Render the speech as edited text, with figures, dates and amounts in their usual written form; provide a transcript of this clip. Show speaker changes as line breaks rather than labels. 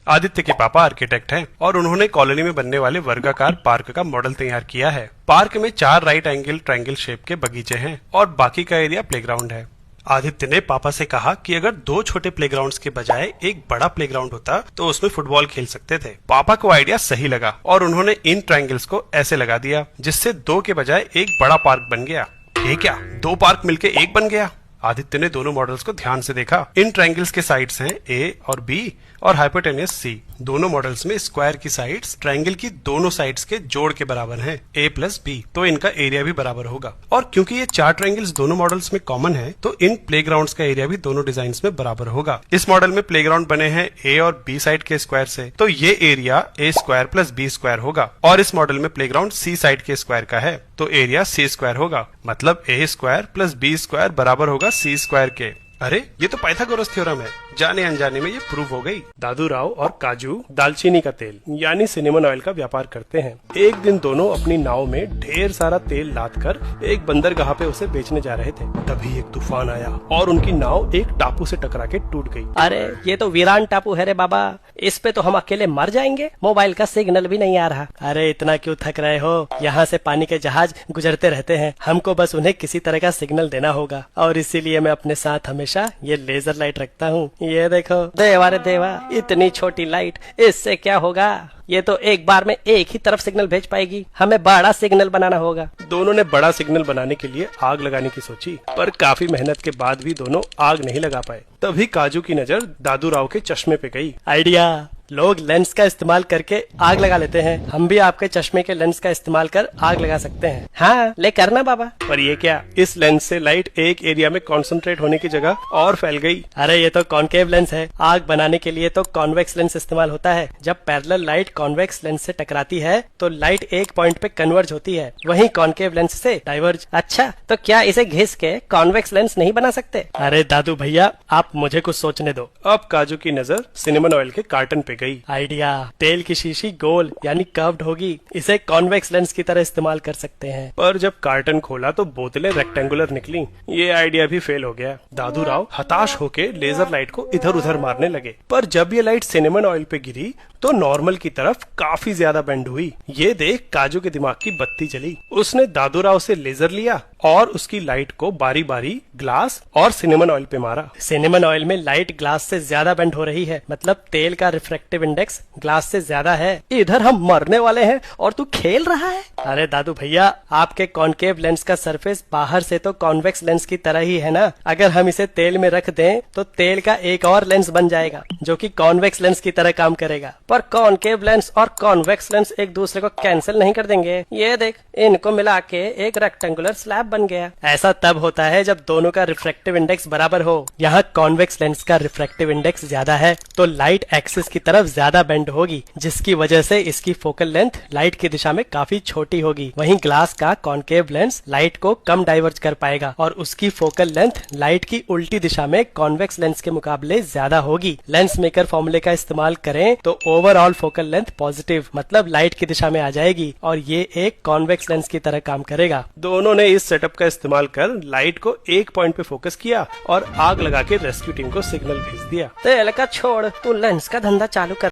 आदित्य के पापा आर्किटेक्ट हैं और उन्होंने कॉलोनी में बनने वाले वर्गाकार पार्क का मॉडल तैयार किया है। पार्क में 4 राइट एंगल ट्रायंगल शेप के बगीचे हैं और बाकी का एरिया प्लेग्राउंड है। आदित्य ने पापा से कहा कि अगर 2 छोटे प्लेग्राउंड्स के बजाय एक बड़ा प्लेग्राउंड होता तो उसमें फुटबॉल खेल सकते थे। पापा को आइडिया सही लगा और उन्होंने इन ट्रायंगल्स को ऐसे लगा दिया जिससे 2 के बजाय एक बड़ा पार्क बन गया। ये क्या, 2 पार्क मिलके एक बन गया? आदित्य ने दोनों मॉडल्स को ध्यान से देखा। इन ट्रायंगल्स के साइड्स हैं A और B और हाइपोटेन्यूस C। दोनों मॉडल्स में स्क्वायर की साइड्स ट्रायंगल की दोनों साइड्स के जोड़ के बराबर हैं, A प्लस B, तो इनका एरिया भी बराबर होगा। और क्योंकि ये 4 ट्रायंगल्स दोनों मॉडल्स में कॉमन है तो इन प्लेग्राउंड्स का एरिया भी दोनों डिजाइन्स में बराबर होगा। इस मॉडल में प्लेग्राउंड बने हैं A और B साइड के स्क्वायर से, तो ये area A square plus B square होगा। और इस मॉडल में प्लेग्राउंड C साइड के स्क्वायर का है तो एरिया C स्क्वायर होगा। मतलब A square plus B square बराबर होगा C स्क्वायर के। अरे ये तो पाइथागोरस थ्योरम है। जाने अनजाने में ये प्रूव हो गई। दादू राव और काजू दालचीनी का तेल यानी सिनेमन ऑयल का व्यापार करते हैं। एक दिन दोनों अपनी नाव में ढेर सारा तेल लाद कर एक बंदरगाह पे उसे बेचने जा रहे थे। तभी एक तूफान आया और उनकी नाव एक टापू से टकरा के टूट गई।
अरे ये तो वीरान टापू है रे बाबा, इस पे तो हम अकेले मर जाएंगे। मोबाइल का सिग्नल भी नहीं आ रहा। अरे इतना क्यों थक रहे हो, यहाँ से पानी के जहाज गुजरते रहते हैं, हमको बस उन्हें किसी तरह का सिग्नल देना होगा और इसीलिए मैं अपने साथ हमेशा ये लेजर लाइट रखता हूँ। ये देखो देवा रे देवा, इतनी छोटी लाइट, इससे क्या होगा? ये तो एक बार में एक ही तरफ सिग्नल भेज पाएगी, हमें बड़ा सिग्नल बनाना होगा।
दोनों ने बड़ा सिग्नल बनाने के लिए आग लगाने की सोची, पर काफी मेहनत के बाद भी दोनों आग नहीं लगा पाए। तभी काजू की नजर दादू राव के चश्मे पे गई।
आइडिया, लोग लेंस का इस्तेमाल करके आग लगा लेते हैं, हम भी आपके चश्मे के लेंस का इस्तेमाल कर आग लगा सकते हैं। हाँ ले करना बाबा।
पर ये क्या, इस लेंस से लाइट एक एरिया में कॉन्सेंट्रेट होने की जगह और फैल गई।
अरे ये तो कॉन्केव लेंस है, आग बनाने के लिए तो कॉन्वेक्स लेंस इस्तेमाल होता है। जब पैरेलल लाइट कॉन्वेक्स लेंस से टकराती है तो लाइट एक पॉइंट पे कन्वर्ज होती है, वहीं कॉन्केव लेंस से डाइवर्ज। अच्छा, तो क्या इसे घिस के कॉन्वेक्स लेंस नहीं बना सकते?
अरे दादू भैया, आप मुझे कुछ सोचने दो। अब काजू की नजर सिनेमन ऑयल के कार्टन पे गई।
आइडिया, तेल की शीशी गोल यानी कर्व्ड होगी, इसे कॉन्वेक्स लेंस की तरह इस्तेमाल कर सकते हैं।
पर जब कार्टन खोला तो बोतलें रेक्टेंगुलर निकली। ये आइडिया भी फेल हो गया। दादू राव हताश होके लेजर लाइट को इधर उधर मारने लगे, पर जब ये लाइट सिनेमन ऑयल पे गिरी तो नॉर्मल की तरफ काफी ज्यादा बेंड हुई। ये देख काजू के दिमाग की बत्ती जली। उसने दादू राव से लेजर लिया और उसकी लाइट को बारी बारी ग्लास और सिनेमन ऑयल पे मारा।
सिनेमन ऑयल में लाइट ग्लास से ज्यादा बेंड हो रही है, मतलब तेल का रिफ्रैक्टिव इंडेक्स ग्लास से ज्यादा है। इधर हम मरने वाले हैं और तू खेल रहा है। अरे दादू भैया, आपके कॉन्केव लेंस का सरफेस बाहर से तो कॉन्वेक्स लेंस की तरह ही है ना। अगर हम इसे तेल में रख दें तो तेल का एक और लेंस बन जाएगा जो कि कॉन्वेक्स लेंस की तरह काम करेगा। पर कॉन्केव लेंस और कॉन्वेक्स लेंस एक दूसरे को कैंसिल नहीं कर देंगे। ये देख, इनको मिला के एक रेक्टेंगुलर स्लैब बन गया। ऐसा तब होता है जब दोनों का रिफ्रैक्टिव इंडेक्स बराबर हो। यहाँ कॉन्वेक्स लेंस का रिफ्रैक्टिव इंडेक्स ज्यादा है तो लाइट एक्सिस की तरफ ज्यादा बेंड होगी, जिसकी वजह से इसकी फोकल लेंथ लाइट की दिशा में काफी छोटी होगी। वहीं ग्लास का कॉन्केव लेंस लाइट को कम डाइवर्ज कर पाएगा और उसकी फोकल लेंथ लाइट की उल्टी दिशा में कॉन्वेक्स लेंस के मुकाबले ज्यादा होगी। लेंस मेकर फॉर्मूले का इस्तेमाल करें तो ओवरऑल फोकल लेंथ पॉजिटिव, मतलब लाइट की दिशा में आ जाएगी और ये एक कॉन्वेक्स लेंस की तरह काम करेगा।
दोनों ने इस सेटअप का इस्तेमाल कर लाइट को एक पॉइंट पे फोकस किया और आग लगा के रेस्क्यू टीम को सिग्नल भेज दिया।
तेल का छोड़, तू लेंस का धंधा चालू कर।